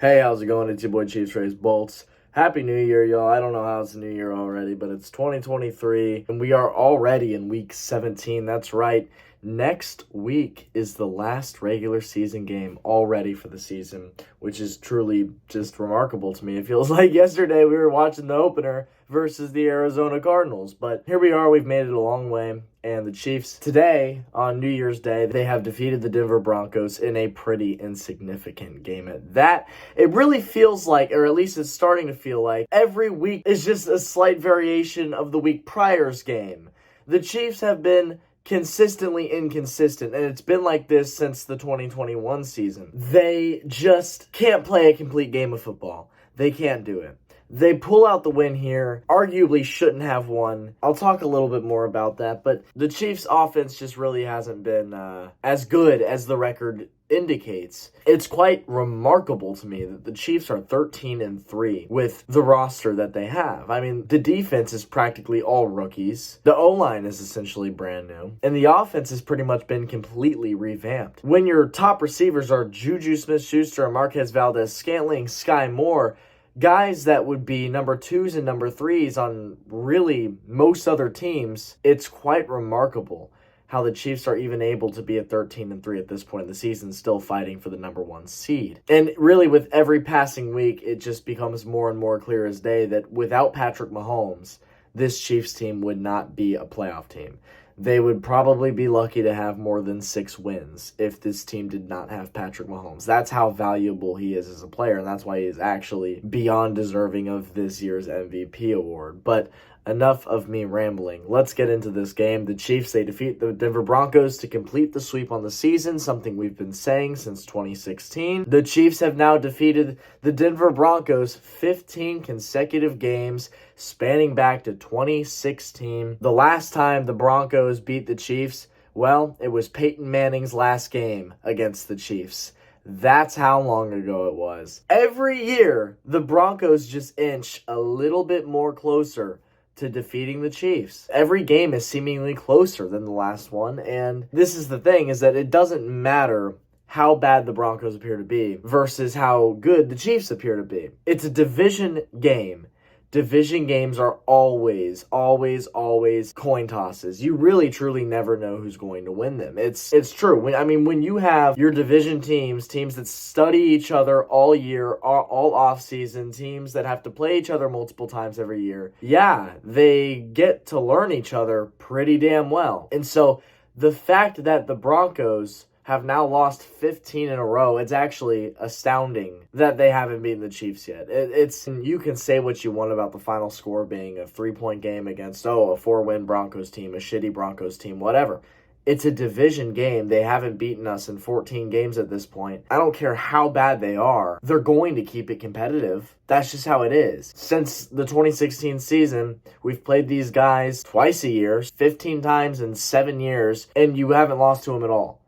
Hey, how's it going? It's your boy Chiefs Rays Bolts. Happy New Year, y'all. I don't know how it's the New Year already, but it's 2023, and we are already in week 17. That's right. Next week is the last regular season game already for the season, which is truly just remarkable to me. It feels like yesterday we were watching the opener versus the Arizona Cardinals, but here we are. We've made it a long way. And the Chiefs today, on New Year's Day, they have defeated the Denver Broncos in a pretty insignificant game at that. It really feels like, or at least it's starting to feel like, every week is just a slight variation of the week prior's game. The Chiefs have been consistently inconsistent, and it's been like this since the 2021 season. They just can't play a complete game of football. They can't do it. They pull out the win here, arguably shouldn't have won. I'll talk a little bit more about that, but the Chiefs' offense just really hasn't been as good as the record indicates. It's quite remarkable to me that the Chiefs are 13-3 with the roster that they have. I mean, the defense is practically all rookies. The O-line is essentially brand new. And the offense has pretty much been completely revamped. When your top receivers are Juju Smith-Schuster and Marquez Valdez-Scantling, Sky Moore, guys that would be number 2s and number 3s on really most other teams, it's quite remarkable how the Chiefs are even able to be at 13-3 at this point in the season, still fighting for the number 1 seed. And really, with every passing week, it just becomes more and more clear as day that without Patrick Mahomes, this Chiefs team would not be a playoff team. They would probably be lucky to have more than 6 wins if this team did not have Patrick Mahomes. That's how valuable he is as a player, and that's why he is actually beyond deserving of this year's MVP award. But enough of me rambling. Let's get into this game. The Chiefs, they defeat the Denver Broncos to complete the sweep on the season, something we've been saying since 2016. The Chiefs have now defeated the Denver Broncos 15 consecutive games, spanning back to 2016. The last time the Broncos beat the Chiefs, well, it was Peyton Manning's last game against the Chiefs. That's how long ago it was. Every year, the Broncos just inch a little bit more closer to defeating the Chiefs. Every game is seemingly closer than the last one, and this is the thing, is that it doesn't matter how bad the Broncos appear to be versus how good the Chiefs appear to be. It's a division game. Division games are always coin tosses. You really, truly never know who's going to win them. It's true. When you have your division teams that study each other all year, all off-season, teams that have to play each other multiple times every year, yeah, they get to learn each other pretty damn well. And so the fact that the Broncos have now lost 15 in a row, it's actually astounding that they haven't beaten the Chiefs yet. You can say what you want about the final score being a 3-point game against, a 4-win Broncos team, a shitty Broncos team, whatever. It's a division game. They haven't beaten us in 14 games at this point. I don't care how bad they are. They're going to keep it competitive. That's just how it is. Since the 2016 season, we've played these guys twice a year, 15 times in 7 years, and you haven't lost to them at all.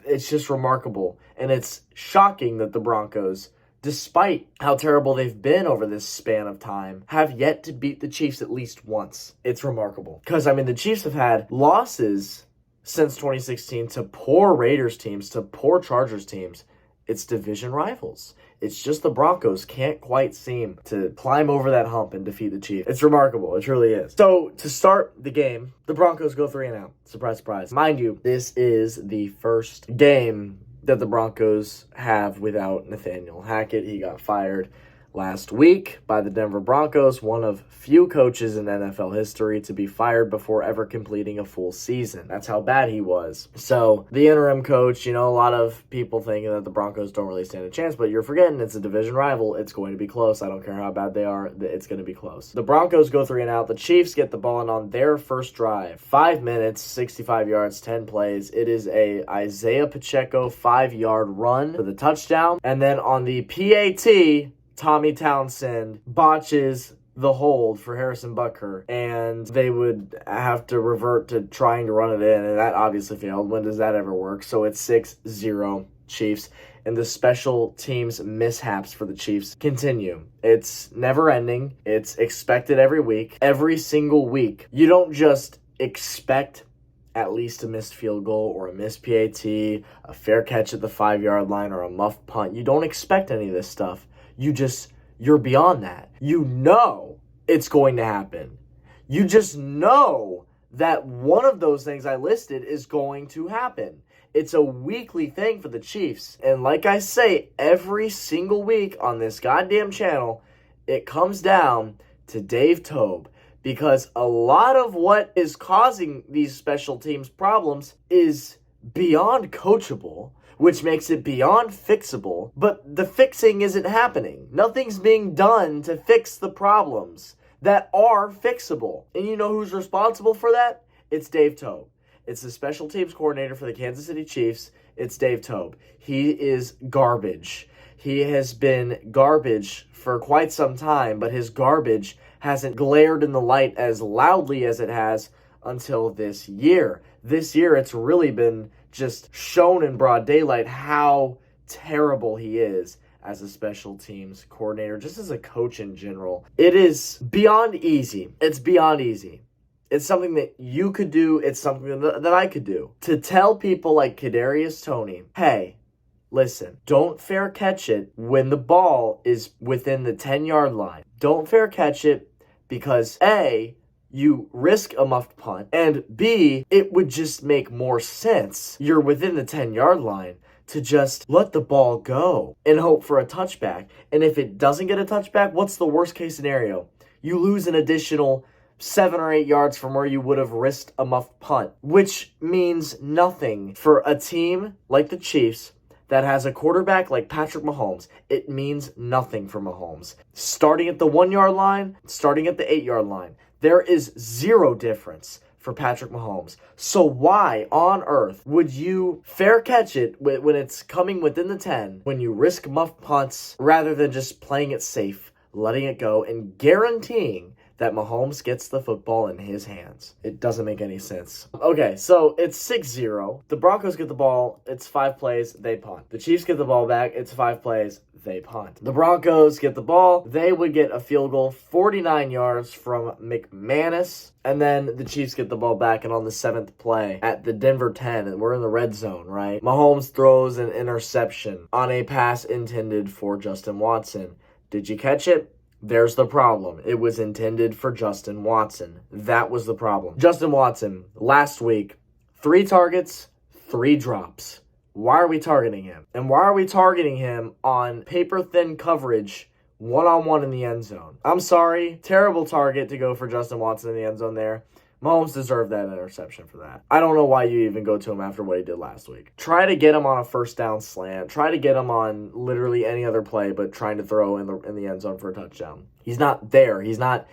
It's just remarkable, and it's shocking that the Broncos, despite how terrible they've been over this span of time, have yet to beat the Chiefs at least once. It's remarkable. Because, the Chiefs have had losses since 2016 to poor Raiders teams, to poor Chargers teams. It's division rivals. It's just the Broncos can't quite seem to climb over that hump and defeat the Chiefs. It's remarkable. It truly is. So, to start the game, the Broncos go 3-0. Surprise, surprise. Mind you, this is the first game that the Broncos have without Nathaniel Hackett. He got fired last week by the Denver Broncos, one of few coaches in NFL history to be fired before ever completing a full season. That's how bad he was. So, the interim coach, a lot of people thinking that the Broncos don't really stand a chance, but you're forgetting it's a division rival. It's going to be close. I don't care how bad they are. It's going to be close. The Broncos go 3-0. The Chiefs get the ball on their first drive. 5 minutes, 65 yards, 10 plays. It is a Isaiah Pacheco 5-yard run for the touchdown. And then on the PAT, Tommy Townsend botches the hold for Harrison Butker, and they would have to revert to trying to run it in, and that obviously failed. When does that ever work? So it's 6-0 Chiefs, and the special teams mishaps for the Chiefs continue. It's never ending. It's expected every week, every single week. You don't just expect at least a missed field goal or a missed PAT, a fair catch at the 5-yard line, or a muffed punt. You don't expect any of this stuff. You're beyond that. You know it's going to happen. You just know that one of those things I listed is going to happen. It's a weekly thing for the Chiefs. And like I say, every single week on this goddamn channel, it comes down to Dave Toub. Because a lot of what is causing these special teams problems is beyond coachable, which makes it beyond fixable, but the fixing isn't happening. Nothing's being done to fix the problems that are fixable. And you know who's responsible for that? It's Dave Toub. It's the special teams coordinator for the Kansas City Chiefs. It's Dave Toub. He is garbage. He has been garbage for quite some time, but his garbage hasn't glared in the light as loudly as it has until this year. This year, it's really been just shown in broad daylight how terrible he is as a special teams coordinator, just as a coach in general. It is beyond easy. It's beyond easy. It's something that you could do. It's something that I could do. To tell people like Kadarius Toney, hey, listen, don't fair catch it when the ball is within the 10-yard line. Don't fair catch it because A, you risk a muffed punt, and B, it would just make more sense. You're within the 10-yard line to just let the ball go and hope for a touchback. And if it doesn't get a touchback, what's the worst case scenario? You lose an additional 7 or 8 yards from where you would have risked a muffed punt, which means nothing for a team like the Chiefs that has a quarterback like Patrick Mahomes. It means nothing for Mahomes. Starting at the 1-yard line, starting at the 8-yard line, there is zero difference for Patrick Mahomes. So why on earth would you fair catch it when it's coming within the 10, when you risk muffed punts, rather than just playing it safe, letting it go, and guaranteeing that Mahomes gets the football in his hands? It doesn't make any sense. Okay, so it's 6-0. The Broncos get the ball. It's 5 plays. They punt. The Chiefs get the ball back. It's 5 plays. They punt. The Broncos get the ball. They would get a field goal, 49 yards from McManus. And then the Chiefs get the ball back, and on the 7th play at the Denver 10, and we're in the red zone, right? Mahomes throws an interception on a pass intended for Justin Watson. Did you catch it? There's the problem. It was intended for Justin Watson. That was the problem. Justin Watson, last week, 3 targets, 3 drops. Why are we targeting him? And why are we targeting him on paper-thin coverage, one-on-one in the end zone? I'm sorry. Terrible target to go for Justin Watson in the end zone there. Mahomes deserved that interception for that. I don't know why you even go to him after what he did last week. Try to get him on a first down slant. Try to get him on literally any other play, but trying to throw in the end zone for a touchdown. He's not there. He's not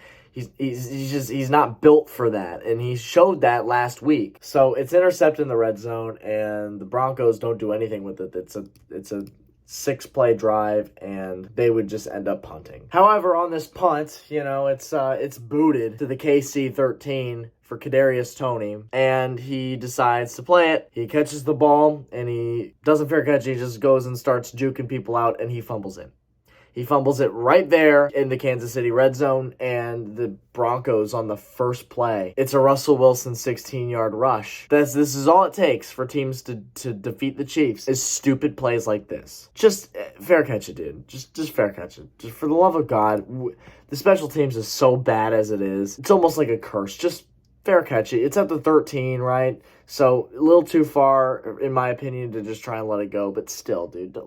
built for that, and he showed that last week. So it's intercepted in the red zone, and the Broncos don't do anything with it. It's a 6-play drive, and they would just end up punting. However, on this punt, it's booted to the KC 13 for Kadarius Toney, and he decides to play it. He catches the ball, and he doesn't fair catch. He just goes and starts juking people out, and he fumbles it. He fumbles it right there in the Kansas City red zone, and the Broncos on the first play. It's a Russell Wilson 16-yard rush. This is all it takes for teams to defeat the Chiefs, is stupid plays like this. Just fair catch it, dude. Just fair catch it. Just for the love of God. The special teams is so bad as it is. It's almost like a curse. Just fair catch it. It's at the 13, right? So a little too far, in my opinion, to just try and let it go. But still, dude,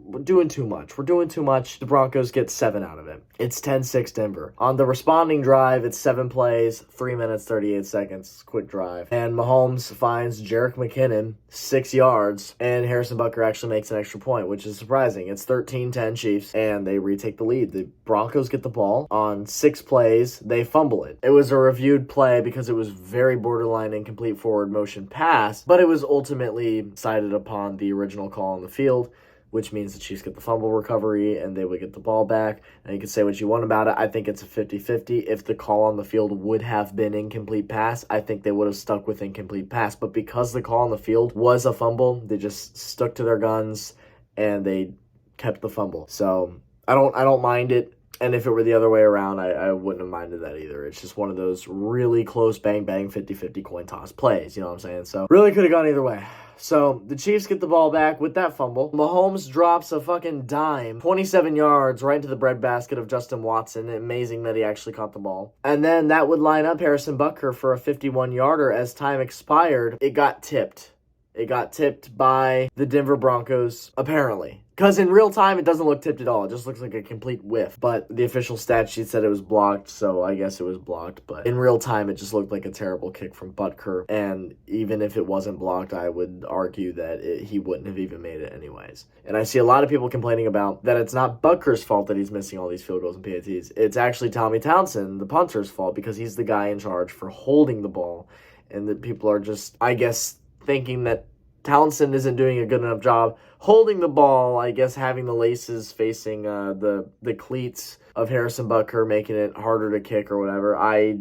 we're doing too much. We're doing too much. The Broncos get 7 out of it. It's 10-6 Denver. On the responding drive, it's 7 plays, 3 minutes, 38 seconds. Quick drive. And Mahomes finds Jerick McKinnon 6 yards, and Harrison Butker actually makes an extra point, which is surprising. It's 13-10 Chiefs, and they retake the lead. The Broncos get the ball. On 6 plays, they fumble it. It was a reviewed play because it was very borderline incomplete forward motion pass, but it was ultimately decided upon the original call on the field, which means the Chiefs get the fumble recovery and they would get the ball back. And you can say what you want about it. I think it's a 50-50. If the call on the field would have been incomplete pass, I think they would have stuck with incomplete pass. But because the call on the field was a fumble, they just stuck to their guns and they kept the fumble. So I don't mind it. And if it were the other way around, I wouldn't have minded that either. It's just one of those really close bang-bang 50-50 coin toss plays, you know what I'm saying? So really could have gone either way. So the Chiefs get the ball back with that fumble. Mahomes drops a fucking dime, 27 yards right into the breadbasket of Justin Watson. Amazing that he actually caught the ball. And then that would line up Harrison Butker for a 51-yarder. As time expired, it got tipped. It got tipped by the Denver Broncos, apparently. Because in real time, it doesn't look tipped at all. It just looks like a complete whiff. But the official stat sheet said it was blocked, so I guess it was blocked. But in real time, it just looked like a terrible kick from Butker. And even if it wasn't blocked, I would argue that he wouldn't have even made it anyways. And I see a lot of people complaining about that it's not Butker's fault that he's missing all these field goals and PATs. It's actually Tommy Townsend, the punter's fault, because he's the guy in charge for holding the ball. And that people are just, I guess, thinking that Townsend isn't doing a good enough job holding the ball, I guess having the laces facing the cleats of Harrison Butker, making it harder to kick or whatever. I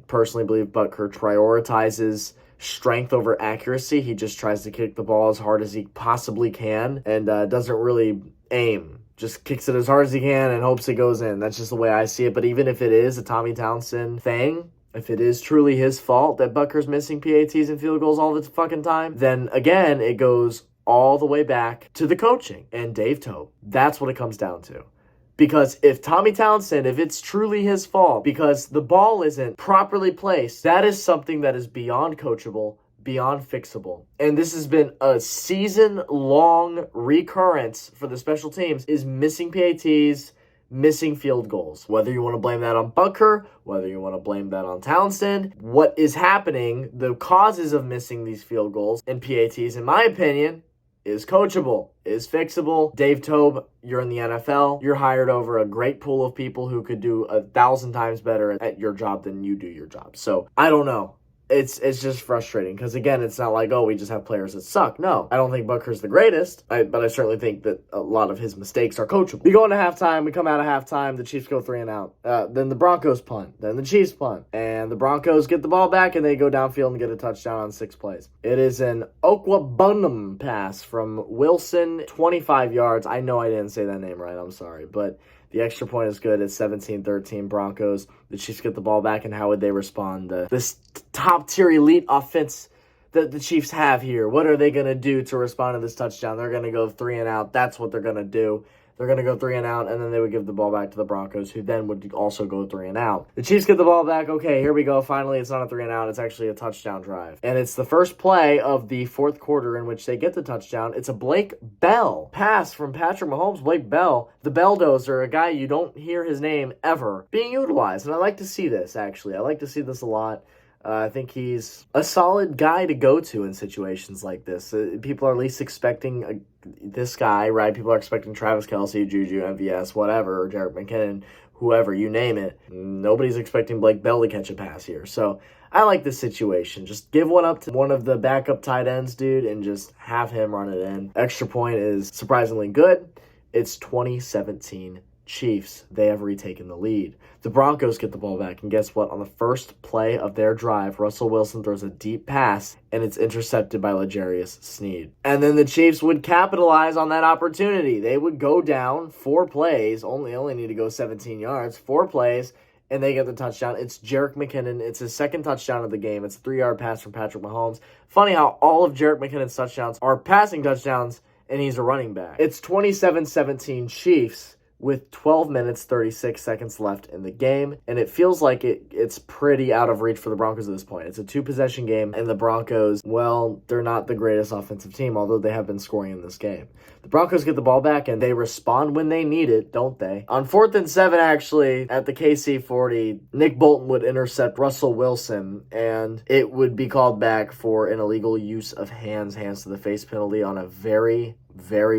personally believe Butker prioritizes strength over accuracy. He just tries to kick the ball as hard as he possibly can and doesn't really aim. Just kicks it as hard as he can and hopes it goes in. That's just the way I see it. But even if it is a Tommy Townsend thing, if it is truly his fault that Butker's missing PATs and field goals all the fucking time, then again, it goes all the way back to the coaching and Dave Toub. That's what it comes down to. Because if Tommy Townsend, if it's truly his fault, because the ball isn't properly placed, that is something that is beyond coachable, beyond fixable. And this has been a season-long recurrence for the special teams, is missing PATs, missing field goals. Whether you want to blame that on Butker, whether you want to blame that on Townsend, what is happening, the causes of missing these field goals and PATs, in my opinion, is coachable, is fixable. Dave Toub, you're in the NFL. You're hired over a great pool of people who could do 1,000 times better at your job than you do your job. So, I don't know. It's just frustrating because, again, it's not like, oh, we just have players that suck. No, I don't think Butker's the greatest, but I certainly think that a lot of his mistakes are coachable. We go into halftime. We come out of halftime. The Chiefs go 3 and out. Then the Broncos punt. Then the Chiefs punt. And the Broncos get the ball back, and they go downfield and get a touchdown on 6 plays. It is an Okwabunum pass from Wilson, 25 yards. I know I didn't say that name right. I'm sorry, but the extra point is good. It's 17-13 Broncos. The Chiefs get the ball back, and how would they respond? This top-tier elite offense that the Chiefs have here, what are they going to do to respond to this touchdown? They're going to go 3 and out. That's what they're going to do. They're going to go 3 and out, and then they would give the ball back to the Broncos, who then would also go 3 and out. The Chiefs get the ball back. Okay, here we go. Finally, it's not a 3 and out. It's actually a touchdown drive. And it's the first play of the fourth quarter in which they get the touchdown. It's a Blake Bell pass from Patrick Mahomes. Blake Bell, the Belldozer, a guy you don't hear his name ever, being utilized. And I like to see this, actually. I like to see this a lot. I think he's a solid guy to go to in situations like this. People are at least expecting this guy, right? People are expecting Travis Kelce, Juju, MVS, whatever, or Jerick McKinnon, whoever, you name it. Nobody's expecting Blake Bell to catch a pass here. So I like this situation. Just give one up to one of the backup tight ends, dude, and just have him run it in. Extra point is surprisingly good. It's 2017 Chiefs. They have retaken the lead. The Broncos get the ball back, and guess what? On the first play of their drive, Russell Wilson throws a deep pass, and it's intercepted by L'Jarius Sneed. And then the Chiefs would capitalize on that opportunity. They would go down 4 plays, only need to go 17 yards, 4 plays, and they get the touchdown. It's Jerick McKinnon. It's his second touchdown of the game. It's a 3-yard pass from Patrick Mahomes. Funny how all of Jerick McKinnon's touchdowns are passing touchdowns, and he's a running back. It's 27-17 Chiefs with 12 minutes, 36 seconds left in the game. And it feels like it's pretty out of reach for the Broncos at this point. It's a 2-possession game, and the Broncos, well, they're not the greatest offensive team, although they have been scoring in this game. The Broncos get the ball back, and they respond when they need it, don't they? On 4th and 7, actually, at the KC 40, Nick Bolton would intercept Russell Wilson, and it would be called back for an illegal use of hands to the face penalty on a very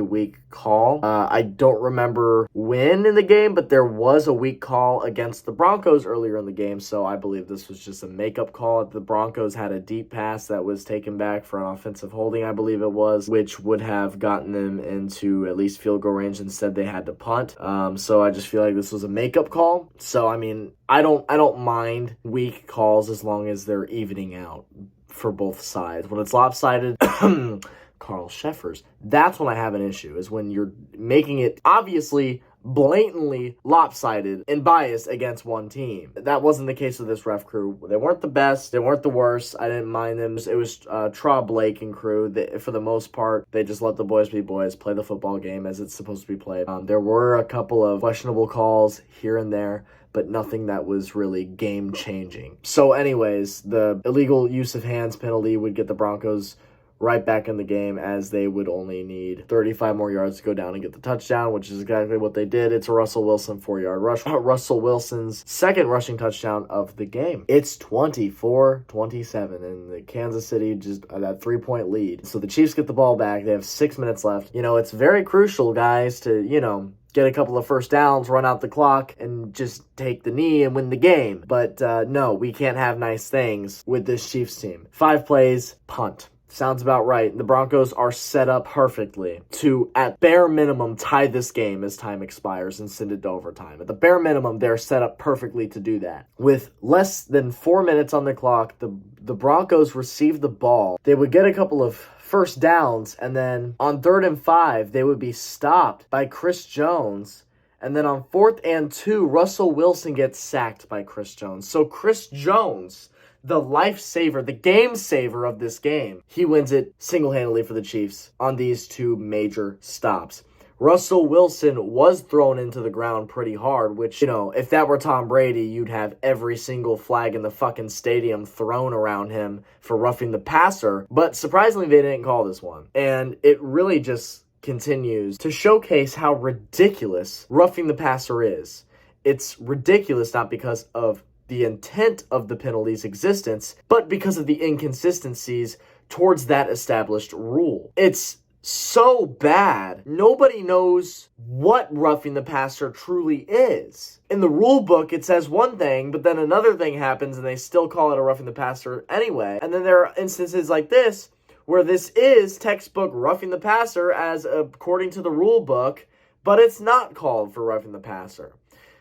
weak call. I don't remember when in the game, but there was a weak call against the Broncos earlier in the game, so I believe this was just a makeup call. The Broncos had a deep pass that was taken back for an offensive holding, I believe it was, which would have gotten them into at least field goal range. Instead, they had to punt. So I just feel like this was a makeup call. So, I mean, I don't mind weak calls as long as they're evening out for both sides. When it's lopsided, Carl Sheffers, that's when I have an issue, is when you're making it obviously blatantly lopsided and biased against one team. That wasn't the case with this ref crew. They weren't the best. They weren't the worst. I didn't mind them. It was Traw, Blake, and crew. For the most part, they just let the boys be boys, play the football game as it's supposed to be played. There were a couple of questionable calls here and there, but nothing that was really game-changing. So anyways, the illegal use of hands penalty would get the Broncos right back in the game, as they would only need 35 more yards to go down and get the touchdown, which is exactly what they did. It's a Russell Wilson 4-yard rush. Russell Wilson's second rushing touchdown of the game. It's 24-27, and the Kansas City just that 3-point lead. So the Chiefs get the ball back. They have 6 minutes left. It's very crucial, guys, to, get a couple of first downs, run out the clock, and just take the knee and win the game. But no, we can't have nice things with this Chiefs team. 5 plays, punt. Sounds about right. The Broncos are set up perfectly to, at bare minimum, tie this game as time expires and send it to overtime. At the bare minimum, they're set up perfectly to do that. With less than 4 minutes on the clock, the Broncos receive the ball. They would get a couple of first downs, and then on 3rd and 5, they would be stopped by Chris Jones. And then on 4th and 2, Russell Wilson gets sacked by Chris Jones. So Chris Jones, the lifesaver, the game saver of this game, he wins it single-handedly for the Chiefs on these 2 major stops. Russell Wilson was thrown into the ground pretty hard, which, if that were Tom Brady, you'd have every single flag in the fucking stadium thrown around him for roughing the passer. But surprisingly, they didn't call this one. And it really just continues to showcase how ridiculous roughing the passer is. It's ridiculous not because of the intent of the penalty's existence, but because of the inconsistencies towards that established rule. It's so bad, nobody knows what roughing the passer truly is. In the rule book, it says one thing, but then another thing happens and they still call it a roughing the passer anyway. And then there are instances like this, where this is textbook roughing the passer as according to the rule book, but it's not called for roughing the passer.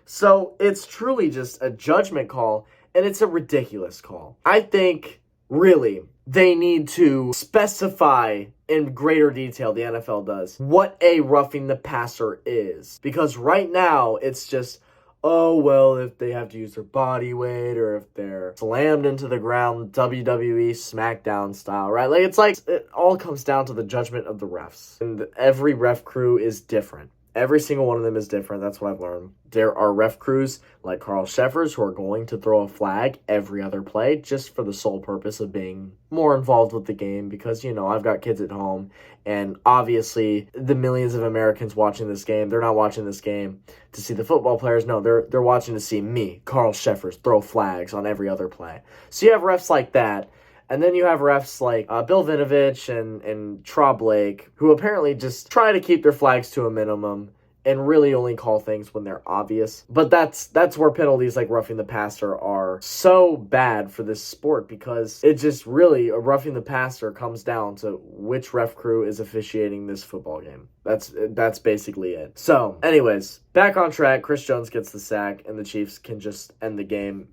So it's truly just a judgment call, and it's a ridiculous call. I think, really, they need to specify in greater detail, the NFL does, what a roughing the passer is. Because right now, it's just, oh, well, if they have to use their body weight, or if they're slammed into the ground, WWE SmackDown style, right? It all comes down to the judgment of the refs. And every ref crew is different. Every single one of them is different. That's what I've learned. There are ref crews like Carl Sheffers who are going to throw a flag every other play just for the sole purpose of being more involved with the game because, I've got kids at home, and obviously the millions of Americans watching this game, they're not watching this game to see the football players. No, they're watching to see me, Carl Sheffers, throw flags on every other play. So you have refs like that. And then you have refs like Bill Vinovich and Traw Blake, who apparently just try to keep their flags to a minimum and really only call things when they're obvious. But that's where penalties like roughing the passer are so bad for this sport, because it just really, roughing the passer comes down to which ref crew is officiating this football game. That's basically it. So, anyways, back on track. Chris Jones gets the sack, and the Chiefs can just end the game.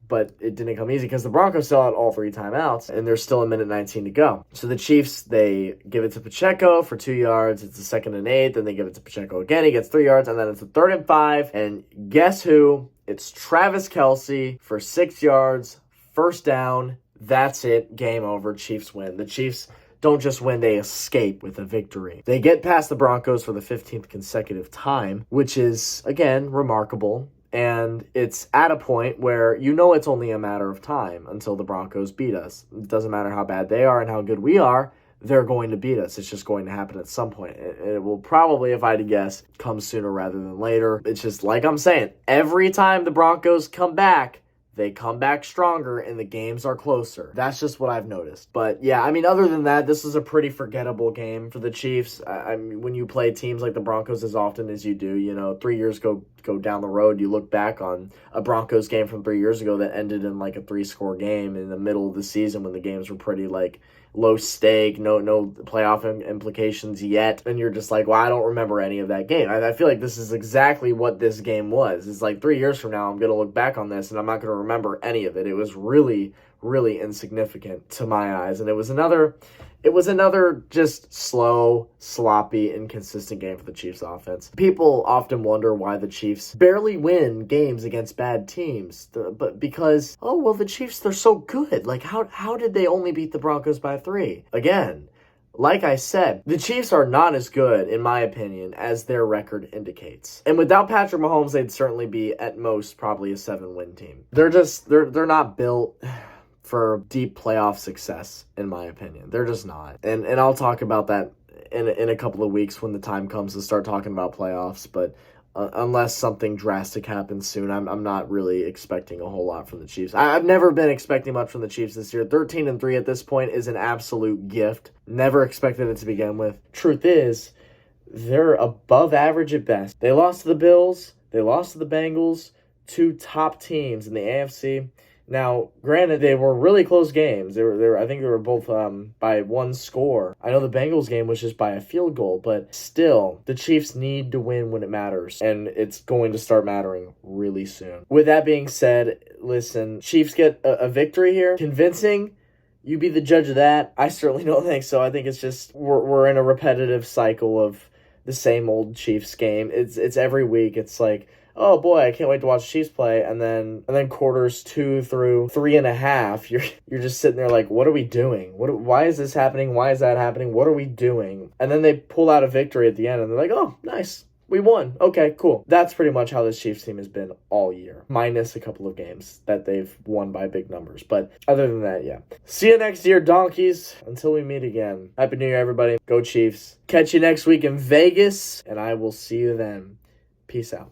But it didn't come easy because the Broncos still had all 3 timeouts, and there's still 1:19 to go. So the Chiefs, they give it to Pacheco for 2 yards. It's a 2nd and 8. Then they give it to Pacheco again. He gets 3 yards, and then it's a 3rd and 5. And guess who? It's Travis Kelce for 6 yards, first down. That's it. Game over. Chiefs win. The Chiefs don't just win, they escape with a victory. They get past the Broncos for the 15th consecutive time, which is, again, remarkable. And it's at a point where it's only a matter of time until the Broncos beat us. It doesn't matter how bad they are and how good we are, they're going to beat us. It's just going to happen at some point. It will probably, if I had to guess, come sooner rather than later. It's just like I'm saying, every time the Broncos come back, they come back stronger and the games are closer. That's just what I've noticed. But yeah, other than that, this is a pretty forgettable game for the Chiefs. When you play teams like the Broncos as often as you do, 3 years go down the road, you look back on a Broncos game from 3 years ago that ended in like a 3-score game in the middle of the season when the games were pretty low stake, no playoff implications yet, and you're just like, well, I don't remember any of that game. I feel like this is exactly what this game was. It's like 3 years from now, I'm going to look back on this and I'm not going to remember any of it. It was really, really insignificant to my eyes, and it was It was another just slow, sloppy, inconsistent game for the Chiefs offense. People often wonder why the Chiefs barely win games against bad teams. But because, oh, well, the Chiefs, they're so good. Like, how did they only beat the Broncos by 3? Again, like I said, the Chiefs are not as good, in my opinion, as their record indicates. And without Patrick Mahomes, they'd certainly be, at most, probably a 7-win team. They're not built for deep playoff success, in my opinion. They're just not. And I'll talk about that in a couple of weeks when the time comes to start talking about playoffs, but unless something drastic happens soon, I'm not really expecting a whole lot from the Chiefs. I've never been expecting much from the Chiefs this year. 13-3 at this point is an absolute gift. Never expected it to begin with. Truth is, they're above average at best. They lost to the Bills. They lost to the Bengals, 2 top teams in the AFC. Now, granted, they were really close games. They were. I think they were both by 1 score. I know the Bengals game was just by a field goal, but still, the Chiefs need to win when it matters, and it's going to start mattering really soon. With that being said, listen, Chiefs get a victory here. Convincing? You be the judge of that. I certainly don't think so. I think it's just we're in a repetitive cycle of the same old Chiefs game. It's every week. It's like, oh boy, I can't wait to watch Chiefs play, and then quarters 2 through 3.5, you're just sitting there like, what are we doing? Why is this happening? Why is that happening? What are we doing? And then they pull out a victory at the end, and they're like, oh, nice. We won. Okay, cool. That's pretty much how this Chiefs team has been all year, minus a couple of games that they've won by big numbers. But other than that, yeah. See you next year, donkeys. Until we meet again. Happy New Year, everybody. Go Chiefs. Catch you next week in Vegas, and I will see you then. Peace out.